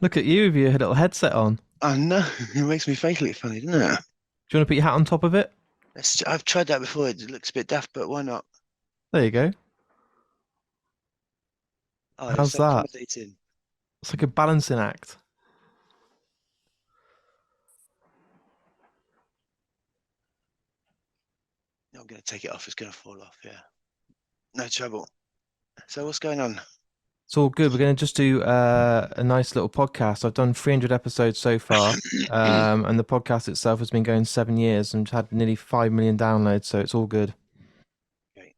Look at you with your little headset on. Do I know. It makes me face look funny, doesn't it? you want to put your hat on top of it? I've tried that before. It looks a bit daft, but why not? There you go. Oh, you're How's so that? accommodating. It's like a balancing act. I'm going to take it off. It's going to fall off. Yeah. No trouble. So what's going on? It's all good. We're going to just do a nice little podcast. I've done 300 episodes so far, and the podcast itself has been going 7 years and had nearly 5 million downloads, so it's all good. Okay.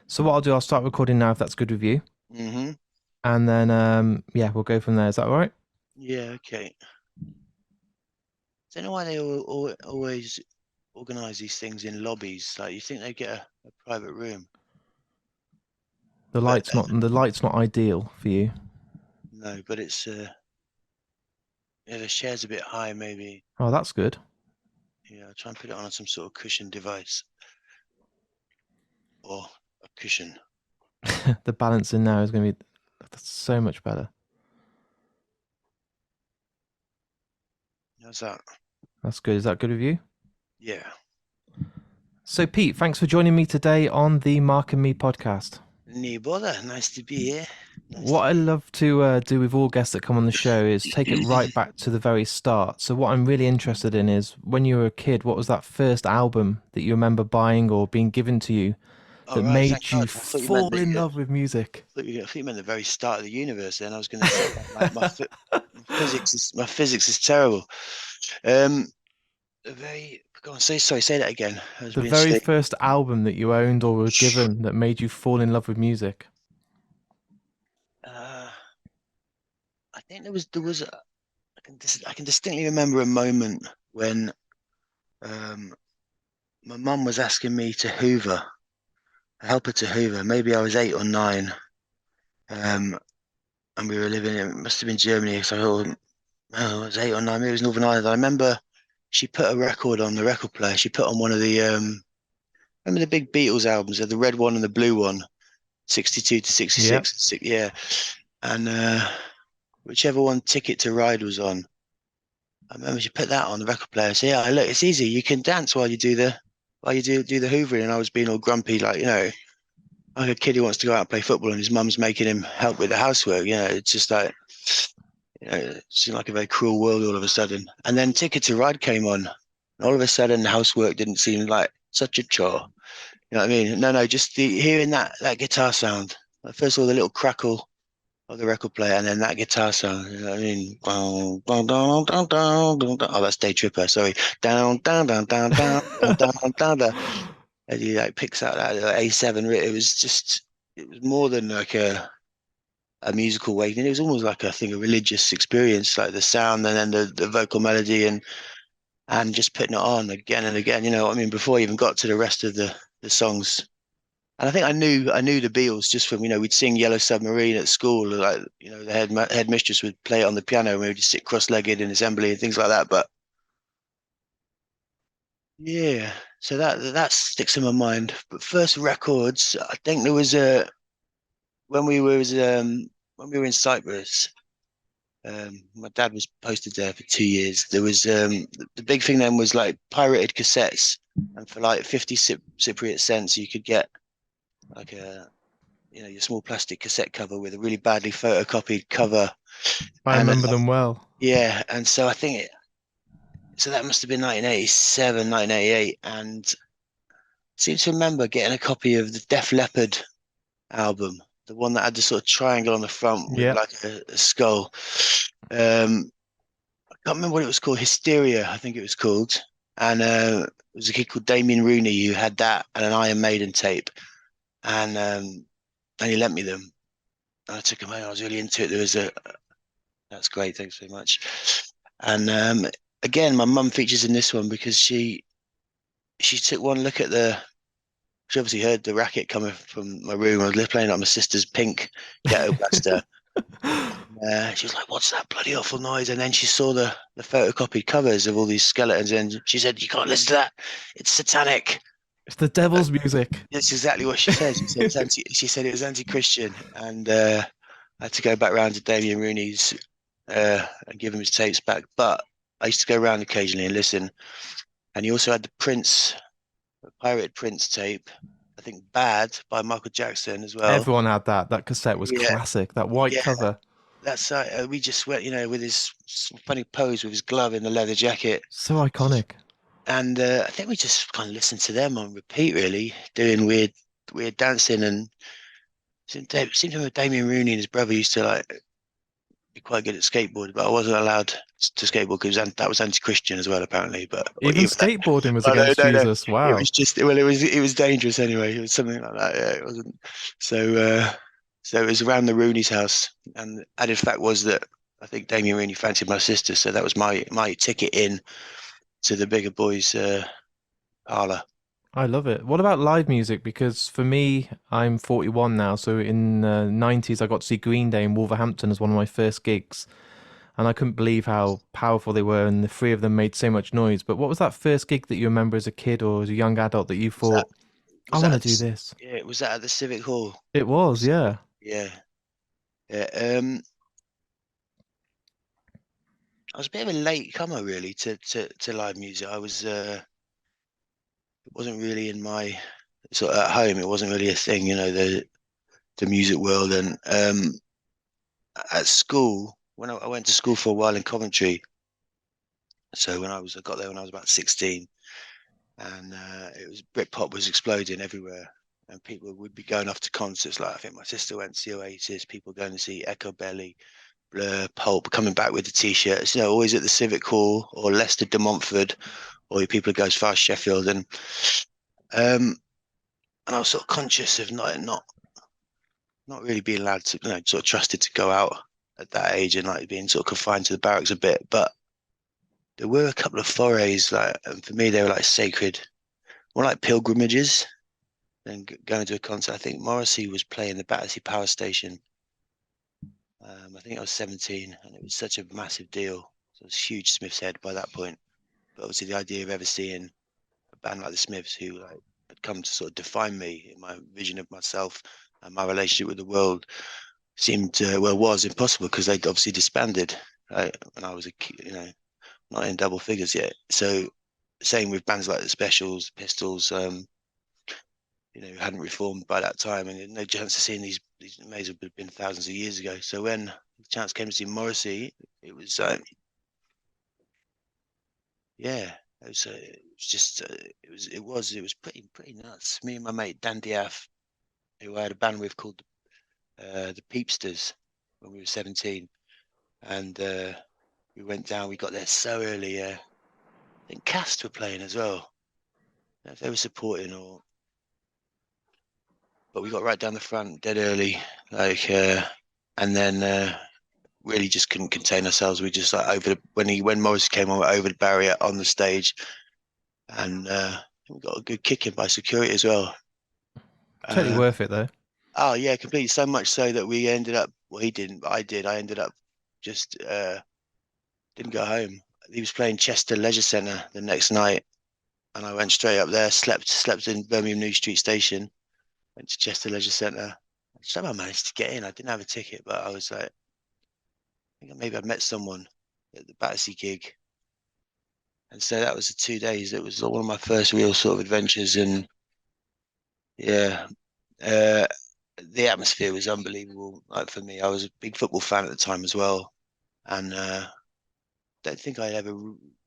So what I'll do, I'll start recording now if that's good with you, Mm-hmm. and then yeah, we'll go from there. Is that all right? Yeah, okay. Don't know why they always organize these things in lobbies. Like you think they get a private room, The but light's not ideal for you. no, but it's yeah, the chair's a bit high, maybe. Oh, that's good. Yeah, I'll try and put it on some sort of cushion device or a cushion. The balancing now is going to be that's so much better. How's that? That's good. Is that good with you? Yeah. So, Pete, thanks for joining me today on the Mark and Me podcast. No bother. Nice to be here. Nice What to I be love to do with all guests that come on the show is take it right back to the very start. So, what I'm really interested in is when you were a kid, what was that first album that you remember buying or being given to you All that right, thank made you God. I thought you meant fall that in you. love with music? I thought you meant the very start of the universe. Then I was going to say like my physics is terrible. Um, the very go on, say that again. I was The being very asleep. first album that you owned or were given that made you fall in love with music. Uh, I think I can distinctly remember a moment when um my mum was asking me to Hoover, help her to Hoover. Maybe I was 8 or 9. Um, and we were living in, it must have been Germany. So I was 8 or 9, maybe it was Northern Ireland. I remember she put a record on the record player. She put on one of the remember the big Beatles albums, the red one and the blue one, 62 to Yep. 66. Yeah. And whichever one Ticket to Ride was on. I remember she put that on the record player and said, yeah, look, it's easy. You can dance while you do the hoovering. And I was being all grumpy, like, like a kid who wants to go out and play football and his mum's making him help with the housework. It's just like, it seemed like a very cruel world all of a sudden. And then Ticket to Ride came on. And all of a sudden, housework didn't seem like such a chore. You know what I mean? No, just hearing that guitar sound. Like first of all, the little crackle of the record player, and then that guitar sound. You know what I mean? Boom, boom, down, down, down, down, down. Oh, that's Day Tripper. Sorry. Down, down, down, down, down, down, down, down, down. And he like picks out that A7. It was more than like a musical awakening. It was almost like I think a religious experience, like the sound and then the vocal melody and just putting it on again and again. You know what I mean? Before I even got to the rest of the songs. And I think I knew the Beatles just from we'd sing Yellow Submarine at school, like the headmistress would play it on the piano and we would just sit cross-legged in assembly and things like that. But yeah, so that sticks in my mind. But first records, I think there was a when we was when we were in Cyprus. My dad was posted there for 2 years. There was the big thing then was like pirated cassettes, and for like 50 Cypriot cents, you could get like your small plastic cassette cover with a really badly photocopied cover, I and remember them well. yeah, and so I think so that must have been 1987, 1988, and I seem to remember getting a copy of the Def Leppard album, the one that had the sort of triangle on the front with Yep. like a skull. Um, I can't remember what it was called. Hysteria, I think it was called. And there was a kid called Damien Rooney who had that and an Iron Maiden tape, and he lent me them. And I took them home. I was really into it. That's great. Thanks very much. And again, my mum features in this one because she took one look at she obviously heard the racket coming from my room. I was playing on my sister's pink ghetto blaster. She was like, "What's that bloody awful noise?" And then she saw the photocopied covers of all these skeletons, and she said, "You can't listen to that. It's satanic." It's the devil's music. That's exactly what she said. She said it was anti-Christian, and I had to go back round to Damien Rooney's and give him his tapes back. But I used to go around occasionally and listen. And he also had the Prince, the pirated Prince tape. I think "Bad" by Michael Jackson as well. Everyone had that. That cassette was Yeah, classic. That white yeah. cover, That's we just went, with his funny pose with his glove in the leather jacket. so iconic. And I think we just kind of listened to them on repeat, really, doing weird dancing. And seemed to remember Damien Rooney and his brother used to like be quite good at skateboard, but I wasn't allowed to skateboard because that was anti-Christian as well, apparently. But Even skateboarding was oh no, against no, no, Jesus. it Wow. was just it was dangerous anyway. It was something like that. Yeah, it wasn't. So so it was around the Rooney's house, and added fact was that I think Damien Rooney fancied my sister, so that was my ticket in to the bigger boys' parlor. I love it. What about live music? Because for me, I'm 41 now, so in the 90s I got to see Green Day in Wolverhampton as one of my first gigs, and I couldn't believe how powerful they were, and the three of them made so much noise. But what was that first gig that you remember as a kid or as a young adult that you Was that thought, I was want that to at do the, this? yeah, was that at the Civic Hall? It was, yeah. Yeah, yeah. I was a bit of a late comer really to live music. It wasn't really in my sort of at home. It wasn't really a thing, the music world. And at school, when I went to school for a while in Coventry, so I got there when I was about 16, and it was Britpop was exploding everywhere, and people would be going off to concerts. Like I think my sister went to see Oasis, people going to see Echo Belly, Blur, Pulp, coming back with the t-shirts. Always at the Civic Hall or Leicester de Montfort, or people who go as far as Sheffield, um, and I was sort of conscious of not really being allowed to, sort of trusted to go out at that age and like being sort of confined to the barracks a bit. But there were a couple of forays, like, and for me, they were like sacred, more like pilgrimages than going to a concert. I think Morrissey was playing the Battersea Power Station. I think I was 17, and it was such a massive deal. So it was huge Smith's Head by that point. But obviously, the idea of ever seeing a band like the Smiths, who like had come to sort of define me in my vision of myself and my relationship with the world, seemed was impossible because they'd obviously disbanded when I was a kid, not in double figures yet. So same with bands like the Specials, Pistols, hadn't reformed by that time, and no chance of seeing these may have been thousands of years ago. So when the chance came to see Morrissey, it was yeah, it was pretty nuts. Me and my mate Dan Diaf, who I had a band with called the Peepsters when we were 17, and we went down. We got there so early. I think Cast were playing as well. I don't know if they were supporting but we got right down the front dead early, and then really just couldn't contain ourselves. We just like when Morris came on, over the barrier on the stage, and we got a good kick in by security as well. Totally Uh, worth it though. oh yeah, completely. So much so that we ended up. Well, he didn't, but I did. I ended up just didn't go home. He was playing Chester Leisure Centre the next night, and I went straight up there. Slept in Birmingham New Street Station. Went to Chester Leisure Centre. Somehow managed to get in. I didn't have a ticket, but I was like, I think maybe I met someone at the Battersea gig. And so that was the 2 days. It was one of my first real sort of adventures. And yeah, uh, the atmosphere was unbelievable. Like for me, I was a big football fan at the time as well. And don't think I ever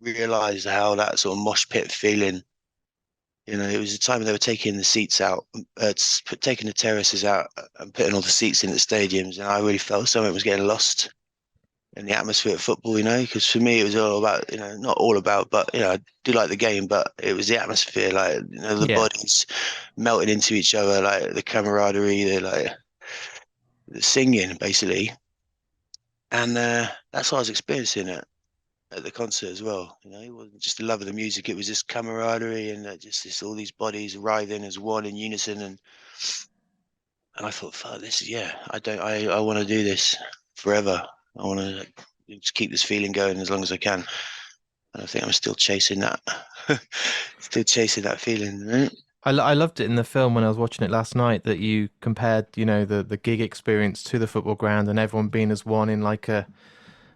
realized how that sort of mosh pit feeling, it was the time when they were taking the seats out, taking the terraces out and putting all the seats in the stadiums. And I really felt something was getting lost in the atmosphere of football, because for me it was all about, not all about, but I do like the game, but it was the atmosphere, like the Yeah. bodies melting into each other, like the camaraderie, the singing basically, and that's what I was experiencing at the concert as well. It wasn't just the love of the music; it was this camaraderie and just this all these bodies writhing as one in unison, and I thought, fuck, this is I want to do this forever. I want to just keep this feeling going as long as I can. And I think I'm still chasing that, still chasing that feeling. Right? I loved it in the film when I was watching it last night that you compared, the gig experience to the football ground and everyone being as one in like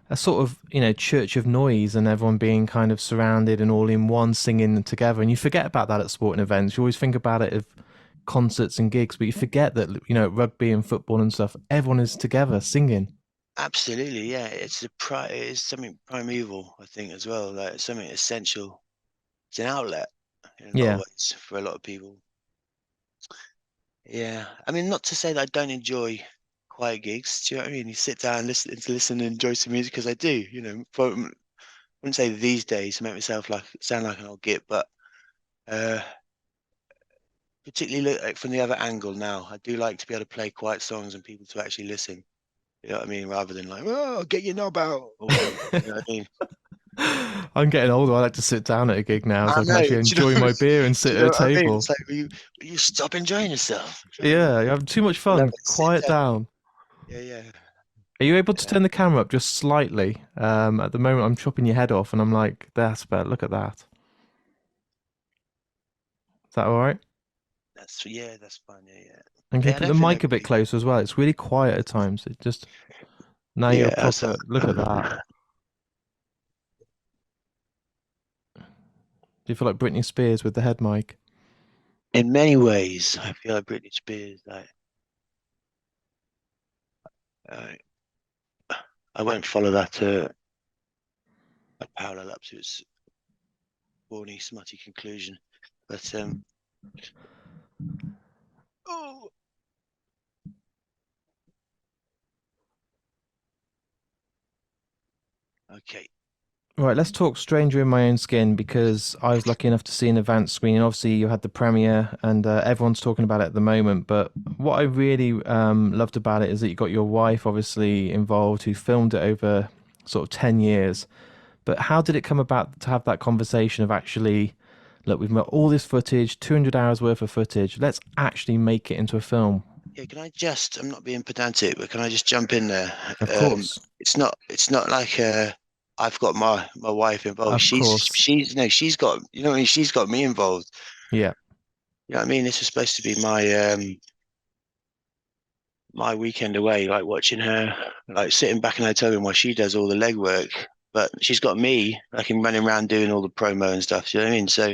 a sort of church of noise and everyone being kind of surrounded and all in one singing together, and you forget about that at sporting events. You always think about it of concerts and gigs, but you forget that rugby and football and stuff, everyone is together singing. Absolutely, yeah. It is something primeval, I think, as well. Like it's something essential. It's an outlet in a lot of Yeah. ways for a lot of people. Yeah, I mean, not to say that I don't enjoy quiet gigs. Do you know what I mean? You sit down, listen, and enjoy some music because I do. I wouldn't say these days to make myself like sound like an old git, but uh, particularly look like from the other angle now, I do like to be able to play quiet songs and people to actually listen. You know what I mean? Rather than like, oh, get your knob out or whatever. You know what I mean? I'm getting older. I like to sit down at a gig now so I I can know. actually Do you know? enjoy my beer and Do sit you at know a what I mean? table. It's like, will you stop enjoying yourself? Do you know what I mean? Yeah, you're having too much I love fun. it. Sit Quiet down. down. Yeah, yeah, Are you able to yeah. turn the camera up just slightly? At the moment, I'm chopping your head off, and I'm like, "That's better. Look at that. Is that all right?" That's fine. Yeah, yeah. And can you Yeah, I put the don't think that mic a could bit be. closer as well? It's really quiet at times. It just now you're Yeah, that's proper. Look at that. Do you feel like Britney Spears with the head mic? in many ways. I feel like Britney Spears. Uh, I won't follow that parallel up to its corny, smutty conclusion. But oh, okay. Right, let's talk Stranger in My Own Skin because I was lucky enough to see an advanced screening. Obviously, you had the premiere, and everyone's talking about it at the moment. But what I really loved about it is that you got your wife obviously involved, who filmed it over sort of 10 years. But how did it come about to have that conversation of actually, look, we've got all this footage, 200 hours worth of footage. Let's actually make it into a film. Yeah, can I just? I'm not being pedantic, but can I just jump in there? Of course, It's not like I've got my wife involved. of course, She's no, she's got what I mean. She's got me involved. yeah, You know what I mean? This was supposed to be my weekend away, like watching her, like sitting back in the hotel room while she does all the legwork. But she's got me, like, in running around doing all the promo and stuff. You know what I mean? So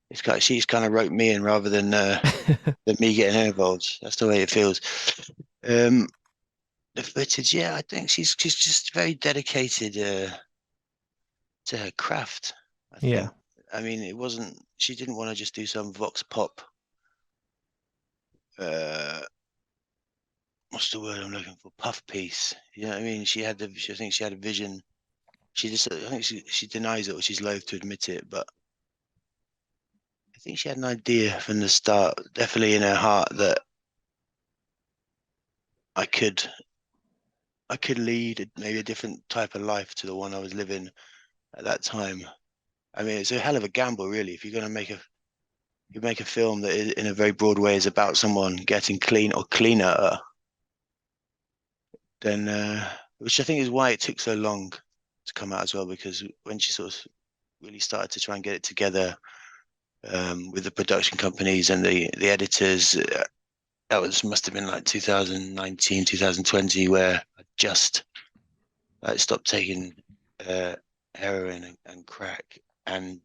it's like she's kind of roped me in rather than me getting her involved. That's the way it feels. Um, the footage, yeah, I think she's just very dedicated to her craft. I yeah, think. I mean, it wasn't. She didn't want to just do some vox pop. Uh, what's the word I'm looking for? Puff piece. You know what I mean? I think she had a vision. I think she denies it or she's loath to admit it, but I think she had an idea from the start, definitely in her heart, that I could I could lead maybe a different type of life to the one I was living at that time. I mean, it's a hell of a gamble, really. If you're going to make a film that is, in a very broad way, is about someone getting clean or cleaner, then which I think is why it took so long to come out as well. Because when she sort of really started to try and get it together with the production companies and the editors, must have been like 2019, 2020, where I just like stopped taking uh, heroin and crack, and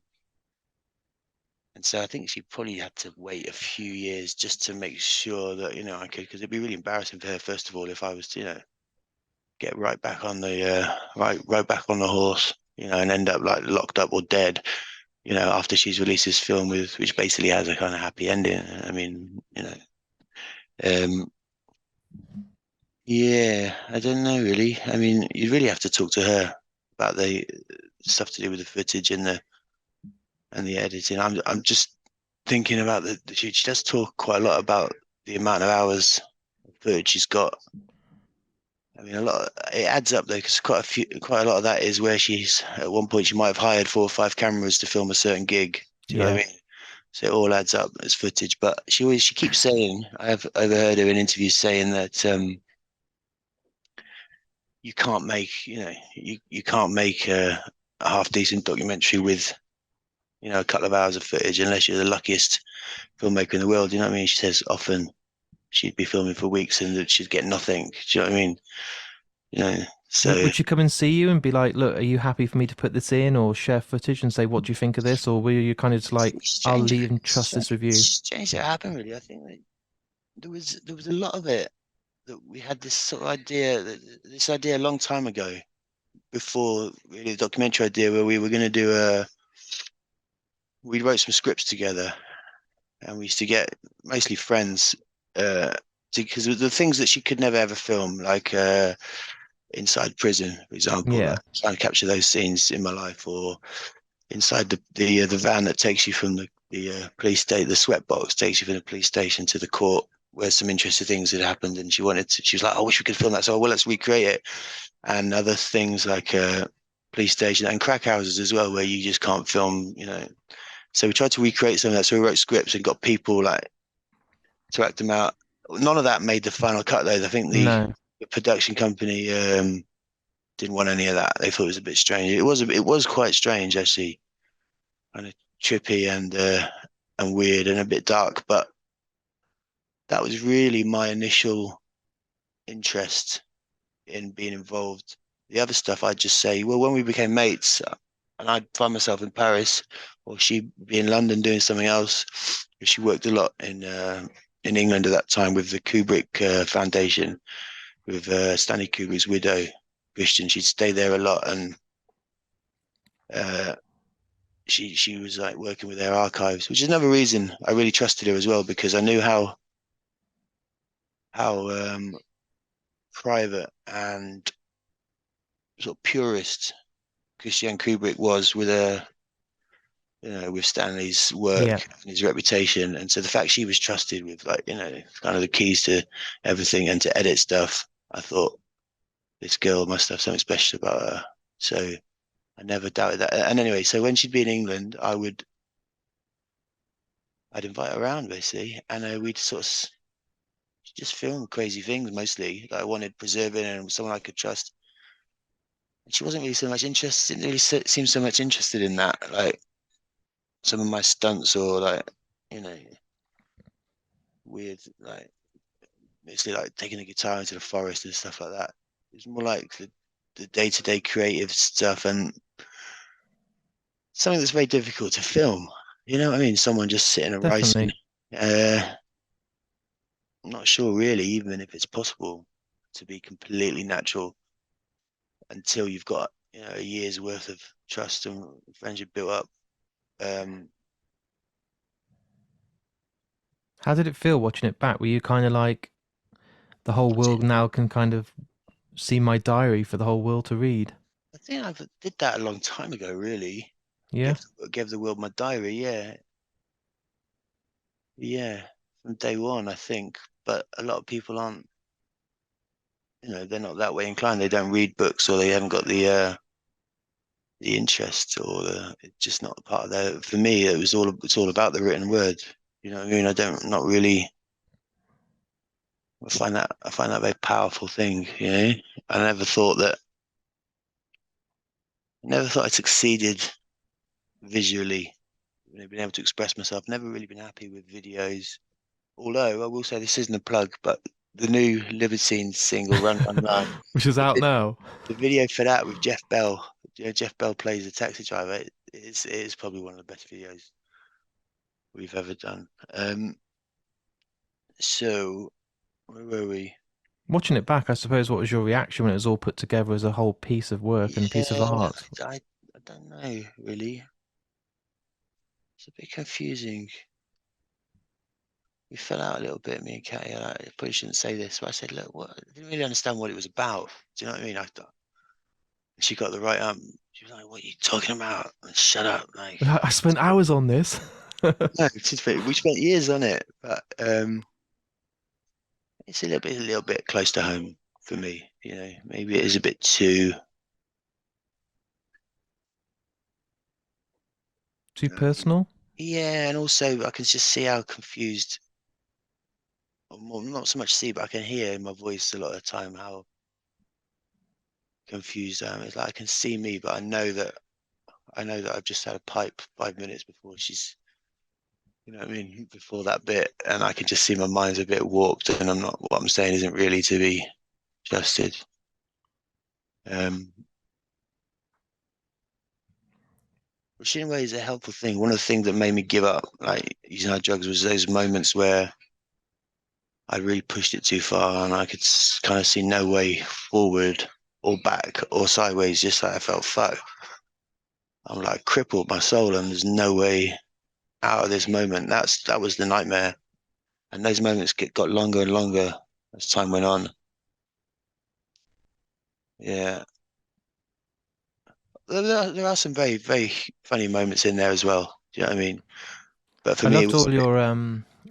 so I think she probably had to wait a few years just to make sure that I could, because it'd be really embarrassing for her, first of all, if I was to get right back on the right back on the horse, and end up like locked up or dead, after she's released this film which basically has a kind of happy ending. I mean, um, yeah, I don't know really. I mean, you really have to talk to her about the stuff to do with the footage and the editing. I'm just thinking about she does talk quite a lot about the amount of hours of footage she's got. I mean, it adds up though, because quite a lot of that is where she's at one point she might have hired 4 or 5 cameras to film a certain gig. Do you know yeah. what I mean? So it all adds up as footage. But she keeps saying, I've overheard her in interviews saying that you can't make you can't make a half decent documentary with a couple of hours of footage unless you're the luckiest filmmaker in the world. You know what I mean? She says often she'd be filming for weeks and that she'd get nothing. Do you know what I mean? You know, So Would she come and see you and be like, "Look, are you happy for me to put this in?" or share footage and say, "What do you think of this?" Or were you kind of just like, it's "I'll strange. leave and It's trust this strange, with you"? strange that happened. Really, I think that there was a lot of it that we had this sort of idea this idea a long time ago, before really the documentary idea, where we were going to do a. We wrote some scripts together, and we used to get mostly friends, because the things that she could never ever film, like inside prison, for example, like Yeah, trying to capture those scenes in my life, or inside the van that takes you from the police station, the sweat box takes you from the police station to the court, where some interesting things had happened, and she was like, I wish we could film that. So, well, let's recreate it. And other things like police station and crack houses as well, where you just can't film, So we tried to recreate some of that. So we wrote scripts and got people like to act them out. None of that made the final cut though. I think no, the production company didn't want any of that. They thought it was a bit strange. It was quite strange actually, kind of trippy and weird and a bit dark. But that was really my initial interest in being involved. The other stuff, I'd just say, well, when we became mates, and I'd find myself in Paris, or she'd be in London doing something else. She worked a lot in England at that time with the Kubrick Foundation, with Stanley Kubrick's widow, Christian. She'd stay there a lot, and uh, she was like working with their archives, which is another reason I really trusted her as well, because I knew how private and sort of purist Christian Kubrick was with Stanley's yeah. work and his reputation. And so the fact she was trusted with, like, kind of the keys to everything and to edit stuff, I thought this girl must have something special about her. So I never doubted that. And anyway, so when she'd be in England, I'd invite her around basically, and we'd sort of just film crazy things mostly that I wanted preserving and someone I could trust. And she wasn't really so much interested, didn't really seem so much interested in that, like some of my stunts, or like, you know, weird, like mostly like taking a guitar into the forest and stuff like that. It's more like the day-to-day creative stuff, and something that's very difficult to film. You know what I mean? Someone just sitting and writing. Definitely. Uh, I'm not sure really, even if it's possible to be completely natural until you've got a year's worth of trust and friendship built up. Um, How did it feel watching it back? Were you kind of like, the whole world now can kind of see my diary for the whole world to read? I think I did that a long time ago. Really, Yeah. gave the world my diary. Yeah, yeah, from day one, I think. But a lot of people aren't. They're not that way inclined. They don't read books, or they haven't got the interest, or it's just not part of their. For me, it's all about the written word. You know what I mean? I don't not really. I find that a very powerful thing. I never thought I succeeded visually. Been able to express myself. Never really been happy with videos. Although I will say this isn't a plug, but the new Libertines single "Run Run Run," Which is out the, now. the video for that with Jeff Bell. Jeff Bell plays a taxi driver. It is probably one of the best videos we've ever done. So where were we? Watching it back, I suppose, what was your reaction when it was all put together as a whole piece of work and a piece of Yeah, art? I don't know really. It's a bit confusing. We fell out a little bit, me and Katie. I probably shouldn't say this, but I said, look, what? I didn't really understand what it was about. Do you know what I mean? I thought she got the right. She was like, "What are you talking about? Shut up!" Like, I spent hours on this. no, we spent years on it, but it's a little bit close to home for me. Maybe it is a bit too. Too Um, personal? yeah, and also I can just see how confused. Well, not so much see, but I can hear in my voice a lot of the time how confused I am. It's like I can see me, but I know that I've just had a pipe 5 minutes before she's, what I mean, before that bit, and I can just see my mind's a bit warped, and what I'm saying isn't really to be trusted. Um, which in a way is a helpful thing. One of the things that made me give up like using hard drugs was those moments where I really pushed it too far and I could kind of see no way forward or back or sideways, just like I felt fuck. I'm like crippled my soul and there's no way out of this moment. That was the nightmare. And those moments got longer and longer as time went on. Yeah. There are some very, very funny moments in there as well. Do you know what I mean? But for I me, it loved was all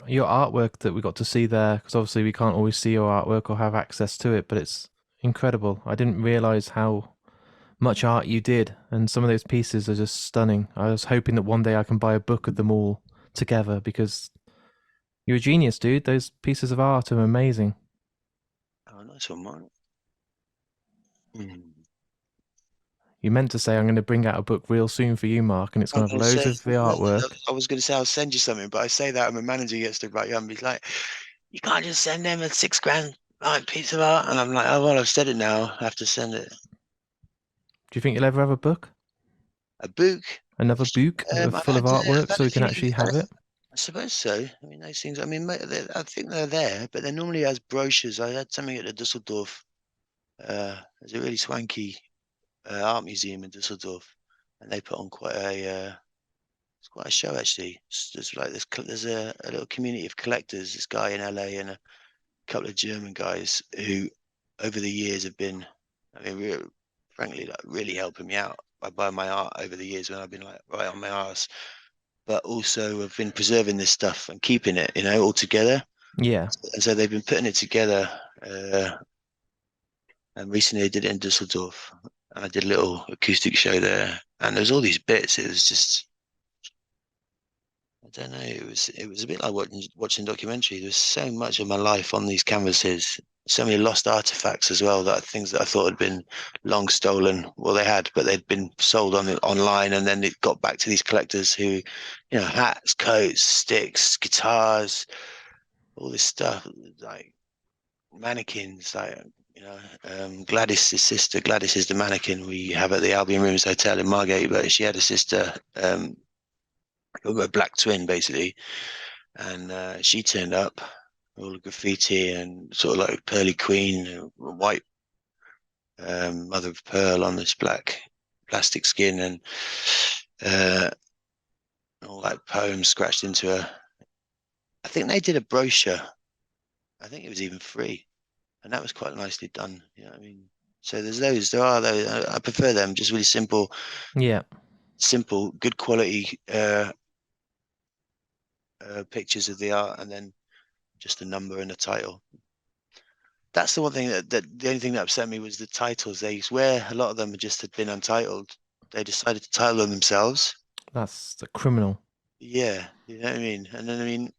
your artwork that we got to see there because obviously we can't always see your artwork or have access to it, but it's incredible. I didn't realize how much art you did, and some of those pieces are just stunning. I was hoping that one day I can buy a book of them all together because you're a genius, dude. Those pieces of art are amazing. oh, nice one, Mark. Mm. You meant to say I'm going to bring out a book real soon for you, Mark, and it's I'm going to have gonna loads say, of the artwork. I was gonna say I'll send you something, but I say that and my manager gets to write you up and he's like, you can't just send them a 6 grand like piece of art. And I'm like, oh well, I've said it now. I have to send it. Do you think you'll ever have a book? A book. Another book full of I've artwork had so a we can few. actually have it? I suppose so. I mean, those things. I mean, I think they're there, but they're normally as brochures. I had something at the Dusseldorf. There's a really swanky art museum in Dusseldorf, and they put on quite a it's quite a show actually. There's like there's a little community of collectors. This guy in LA and a couple of German guys who, over the years, have been, I mean, frankly, like really helping me out by buying my art over the years when I've been like right on my ass, but also have been preserving this stuff and keeping it, all together. Yeah. And so they've been putting it together. And recently they did it in Dusseldorf. I did a little acoustic show there, and there was all these bits. It was just, I don't know. It was a bit like watching a documentary. There's so much of my life on these canvases. So many lost artifacts as well. That things that I thought had been long stolen. Well, they had, but they'd been sold online, and then it got back to these collectors who, hats, coats, sticks, guitars, all this stuff, like mannequins, like Gladys's sister. Gladys is the mannequin we have at the Albion Rooms Hotel in Margate, but she had a sister, a black twin basically, and she turned up, all the graffiti and sort of like pearly queen, white mother of pearl on this black plastic skin, and uh, all like poems scratched into her. I think they did a brochure. I think it was even free, and that was quite nicely done. You know what I mean? So there are those. I prefer them, just really Yeah. simple, good quality pictures of the art, and then just a number and a title. That's the one thing that the only thing that upset me was the titles. They swear a lot of them just had been untitled. They decided to title them themselves. That's the criminal. Yeah, you know what I mean. And then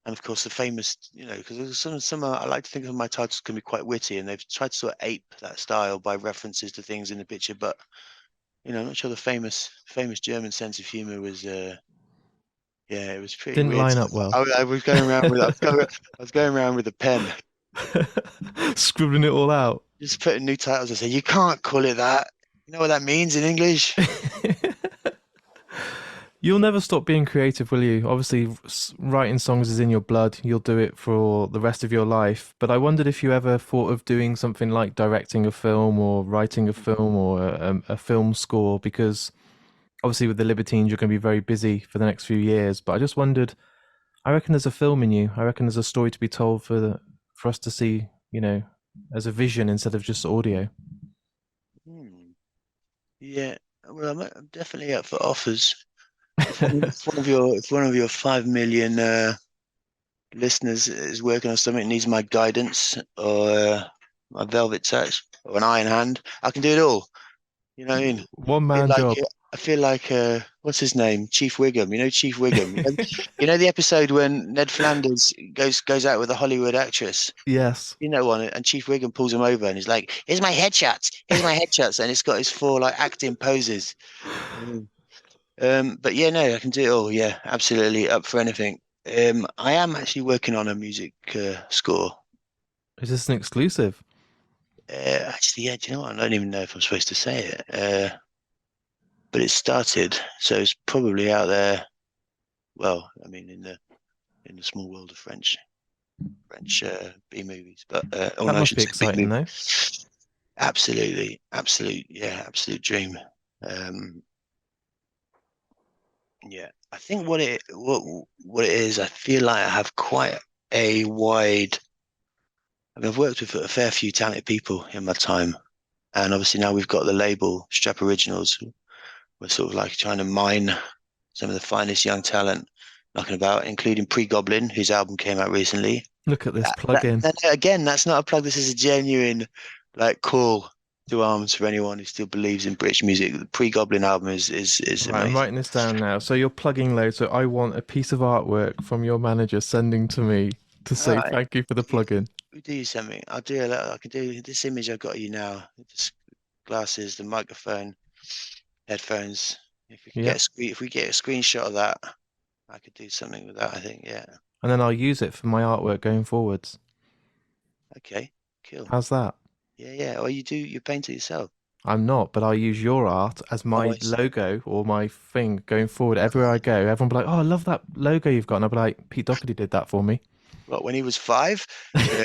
and of course the famous, because some I like to think of my titles can be quite witty, and they've tried to sort of ape that style by references to things in the picture. But I'm not sure the famous German sense of humor was. Yeah, it was pretty Didn't weird. line So up well. I was going around with I was going around with a pen, Scribbling it all out. just putting new titles. I said, you can't call it that. You know what that means in English? You'll never stop being creative, will you? Obviously, writing songs is in your blood. You'll do it for the rest of your life. But I wondered if you ever thought of doing something like directing a film or writing a film or a film score, because obviously with the Libertines, you're going to be very busy for the next few years. But I just wondered, I reckon there's a film in you. I reckon there's a story to be told for us to see, as a vision instead of just audio. Hmm. Yeah. Well, I'm definitely up for offers. If one of your 5 million listeners is working on something that needs my guidance or my velvet touch or an iron hand, I can do it all. You know what I mean? One I feel man like job. I feel like what's his name? Chief Wiggum. You know Chief Wiggum. The episode when Ned Flanders goes out with a Hollywood actress. Yes. One, and Chief Wiggum pulls him over and he's like, "Here's my headshots. Here's my headshots," and it's got his four like acting poses. Mm. But yeah, no, I can do it all. Yeah, absolutely up for anything. I am actually working on a music score. Is this an exclusive? Actually, yeah. Do you know what? I don't even know if I'm supposed to say it. But it started, so it's probably out there. Well, I mean, in the small world of French B movies, but oh That no, I must be shouldn't say B exciting, movie. though. Absolutely, absolute, yeah, absolute dream. Um, yeah, I think what it is, I feel like I have quite a wide. I mean, I've worked with a fair few talented people in my time, and obviously now we've got the label Strap Originals. We're sort of like trying to mine some of the finest young talent knocking about, including Pre-Goblin, whose album came out recently. Look at this plug-in. Again, that's not a plug. This is a genuine like call to arms for anyone who still believes in British music. The Pre-Goblin album is Right, I'm amazing. writing this down now. So you're plugging loads. So I want a piece of artwork from your manager sending to me to All say right, thank you for the you, plug-in. we do something. I'll do a little, I can do this image I've got of you now. Just glasses, the microphone, headphones. If we could Yeah. get if we get a screenshot of that, I could do something with that. I think, yeah. And then I'll use it for my artwork going forwards. Okay, cool. How's that? Yeah, yeah. Or you paint it yourself. I'm not, but I'll use your art as Oh, my I see. logo or my thing going forward. Everywhere I go, everyone will be like, "Oh, I love that logo you've got." And I'll be like, "Pete Doherty did that for me." Well, when he was five, yeah,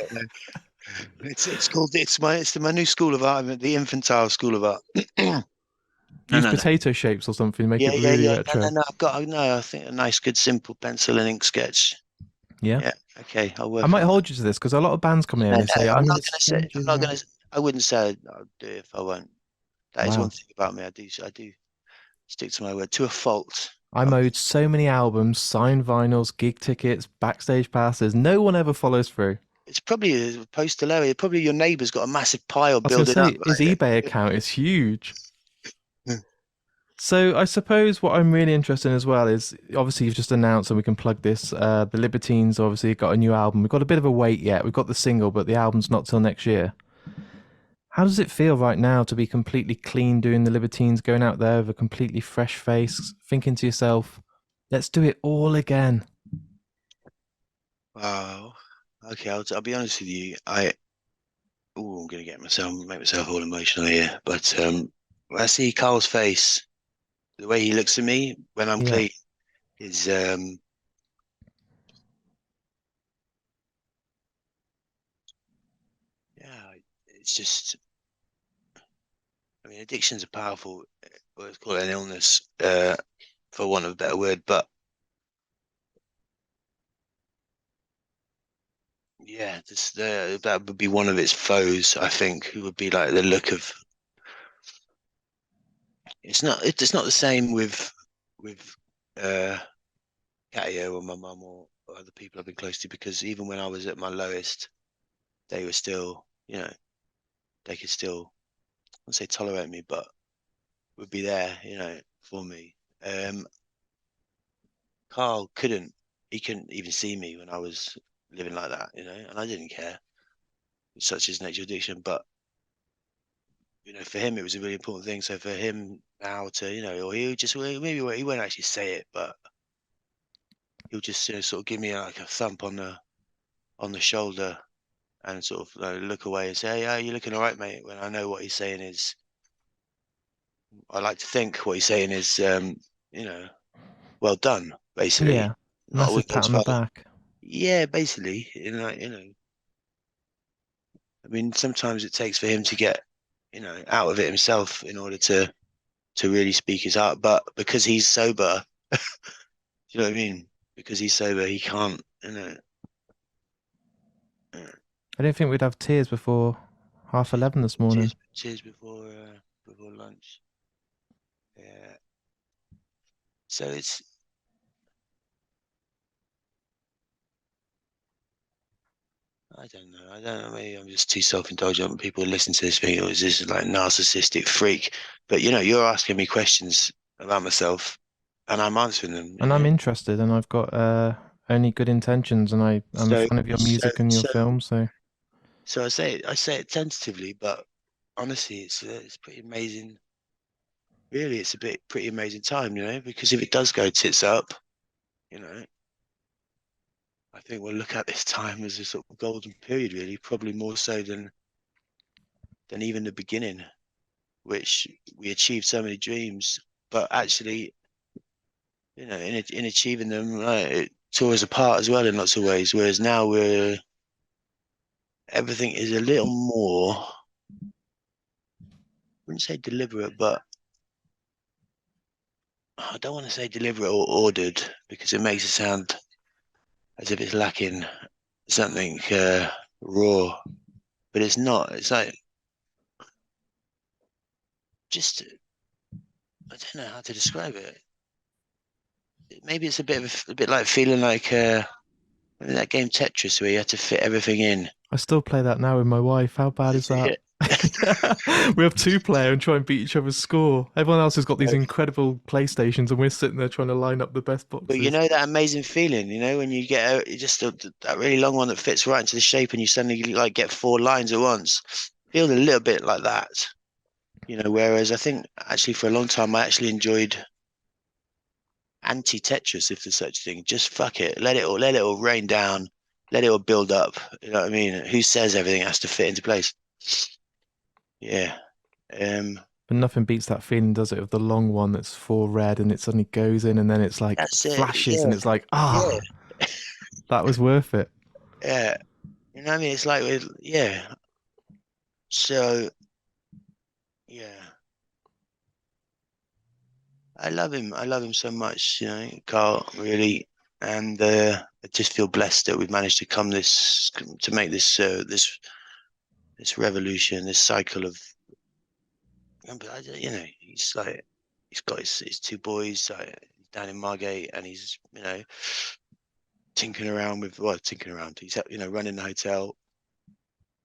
it's called it's my new school of art, the infantile school of art. No, Use no, no. potato shapes or something, make Yeah, it yeah, really yeah. No, no, retro. no. I've got no. I think a nice, good, simple pencil and ink sketch. Yeah. Yeah. Okay, I'll I work might on that. hold you to this because a lot of bands come here No, and no, they say, "I'm I'm going not to gonna say. send I'm you not that." gonna. I wouldn't say I'll do it if I won't. That is Wow. one thing about me. I do stick to my word to a fault. I'm owed so many albums, signed vinyls, gig tickets, backstage passes. No one ever follows through. It's probably a poster low. Probably your neighbour's got a massive pile I was going to building up. say, his eBay account is huge. Like, So I suppose what I'm really interested in as well is obviously you've just announced and we can plug this. The Libertines obviously got a new album. We've got a bit of a wait yet. We've got the single, but the album's not till next year. How does it feel right now to be completely clean doing the Libertines, going out there with a completely fresh face, thinking to yourself, let's do it all again? wow. Okay, I'll be honest with you. I'm gonna make myself all emotional here. But when I see Carl's face, the way he looks at me when I'm Yeah. clean is yeah, it's just. I mean, addiction's a powerful, let's call it an illness, for want of a better word. But yeah, that would be one of its foes. I think it would be like the look of. It's not the same with uh Katya or my mum or other people I've been close to because even when I was at my lowest, they were still, they could still, I wouldn't say tolerate me, but would be there, for me. Carl he couldn't even see me when I was living like that, and I didn't care. It's such his nature addiction, but for him it was a really important thing. So for him now to, or he just maybe he won't actually say it, but he'll just sort of give me like a thump on the shoulder and sort of look away and say, "Yeah, you're looking all right, mate." When I know what he's saying is, I like to think what he's saying is, you know, well done, basically. Yeah. Not I Massive wouldn't go pat as on the far. back. Yeah, basically, I mean, sometimes it takes for him to get, out of it himself in order to really speak his heart. But because he's sober, you know what I mean? Because he's sober, he can't, uh, I didn't think we'd have tears before half cheers, 11 this morning. cheers before lunch. Yeah. So I don't know. I don't know. Maybe I'm just too self-indulgent. When people listen to this thing, it was this like narcissistic freak. But you're asking me questions about myself, and I'm answering them. And I'm interested and I've got only good intentions and I'm a So, fan of your so, music and your so, film, so so I say it tentatively, but honestly, it's pretty amazing. Really, it's a pretty amazing time, because if it does go tits up, you know, I think we'll look at this time as a sort of golden period, really, probably more so than than even the beginning, which we achieved so many dreams, but actually, in achieving them, it tore us apart as well in lots of ways. Whereas now everything is a little more, I wouldn't say deliberate, but I don't want to say deliberate or ordered because it makes it sound as if it's lacking something raw, but it's not. It's like just I don't know how to describe it. Maybe it's a bit like feeling like that game Tetris where you had to fit everything in. I still play that now with my wife. How bad is that? We have two player and try and beat each other's score. Everyone else has got these incredible PlayStations, and we're sitting there trying to line up the best But you boxes. know that amazing feeling, when you get that really long one that fits right into the shape, and you suddenly like get four lines at once. Feels a little bit like that, Whereas I think actually for a long time I actually enjoyed anti Tetris, if there's such a thing. Just fuck it, let it all rain down, let it all build up. You know what I mean? Who says everything has to fit into place? Yeah. Um. But nothing beats that feeling, does it, of the long one that's four red and it suddenly goes in and then it's like That's it. flashes and Yeah. it's like, Yeah. that was worth it. Yeah. You know what I mean? It's like yeah. So yeah. I love him. I love him so much, Carl, really. And I just feel blessed that we've managed to make this revolution, this cycle of, he's got his two boys down in Margate, and he's tinkering around. He's running the hotel,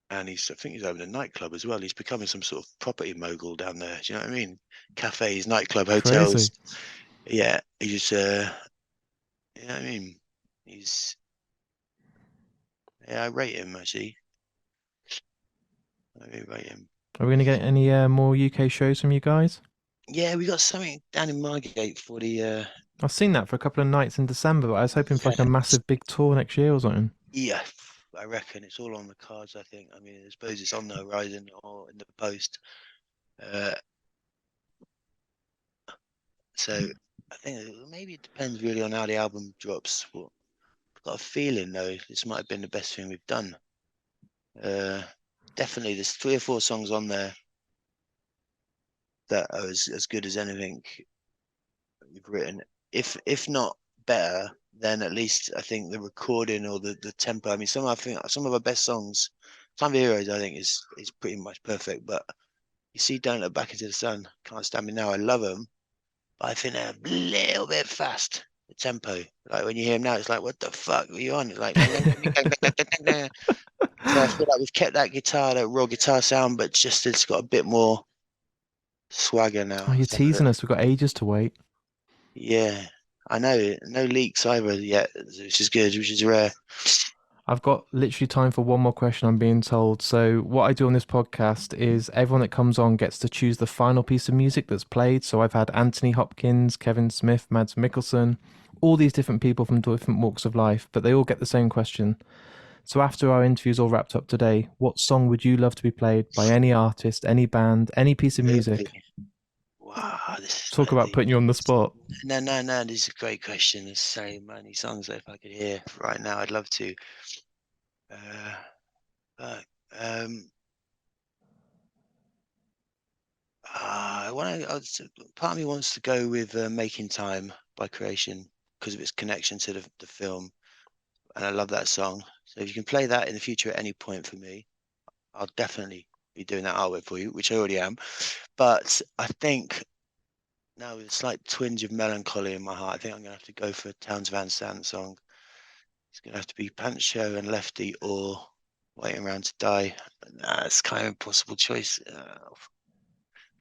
and I think he's opening a nightclub as well. He's becoming some sort of property mogul down there. Do you know what I mean? Cafes, nightclub, hotels. Crazy. Yeah, he's you know what I mean? He's Yeah, I rate him actually. I really rate him. Are we going to get any more UK shows from you guys? Yeah, we got something down in Margate for the I've seen that for a couple of nights in December, but I was hoping for like a yeah, massive big tour next year or something. yeah. I reckon it's all on the cards. I think. I mean, I suppose it's on the horizon or in the post. Uh, so I think maybe it depends really on how the album drops. But I've got a feeling though this might have been the best thing we've done. Uh, Definitely, there's 3 or 4 songs on there that are as good as anything we've written. If not better, then at least I think the recording or the tempo. I mean, I think some of our best songs, Time of Heroes, I think is pretty much perfect. But you see, Don't Look Back into the Sun, Can't Stand Me Now. I love them, but I think they're a little bit fast. The tempo, like when you hear them now, it's like, what the fuck were you on? It's like, so I feel like we've kept that raw guitar sound, but just it's got a bit more swagger Oh, now. you're So, teasing us. We've got ages to wait. yeah, I know. No leaks either yet, which is good, which is rare. I've got literally time for one more question, I'm being told. So, what I do on this podcast is everyone that comes on gets to choose the final piece of music that's played. So, I've had Anthony Hopkins, Kevin Smith, Mads Mikkelsen, all these different people from different walks of life, but they all get the same question. So, after our interview's all wrapped up today, what song would you love to be played by any artist, any band, any piece of music? Really? Wow, this is Talk like about the putting you on the spot. no. This is a great question. There's so many songs that if I could hear right now, I'd love to. Uh, but, um, I want to. Part of me wants to go with "Making Time" by Creation because of its connection to the film, and I love that song. So if you can play that in the future at any point for me, I'll definitely be doing that artwork for you, which I already am. But I think now with a slight twinge of melancholy in my heart, I think I'm gonna have to go for a Towns Van Sant song. It's gonna have to be Pancho and Lefty or Waiting Around to Die. Nah, it's kind of an impossible choice.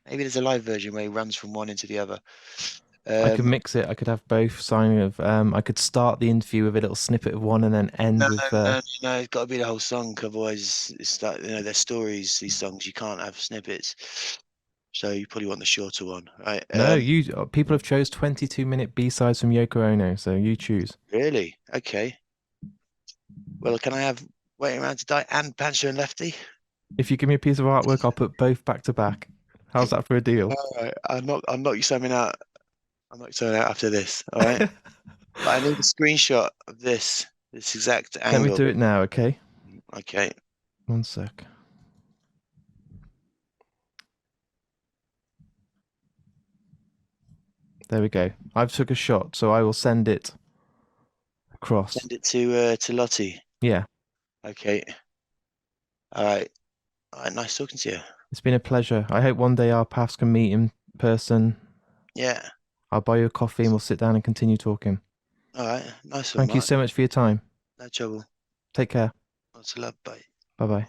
Maybe there's a live version where he runs from one into the other. I could Um, mix it. I could have both signing of. I could start the interview with a little snippet of one and then end no, with. no, it's got to be the whole song. Otherwise, it's like they're stories. These songs you can't have snippets. So you probably want the shorter one, right? No, you people have chose 22-minute B-sides from Yoko Ono, so you choose. Really? Okay. Well, can I have Waiting Around to Die and Pancho and Lefty? If you give me a piece of artwork, I'll put both back to back. How's that for a deal? All right, I'll knock you something out. I'll knock you something out after this. All right. But I need a screenshot of this exact Let me angle. do it now, okay? Okay. One sec. There we go. I've took a shot, so I will send it across. Send it to Lottie. Yeah, Okay. All right. All right. Nice talking to you. it's been a pleasure. I hope one day our paths can meet in person. Yeah. I'll buy you a coffee and we'll sit down and continue talking. All right. Nice one, Thank you Mark. so much for your time. No trouble. Take care. Lots of love. Bye. Bye bye.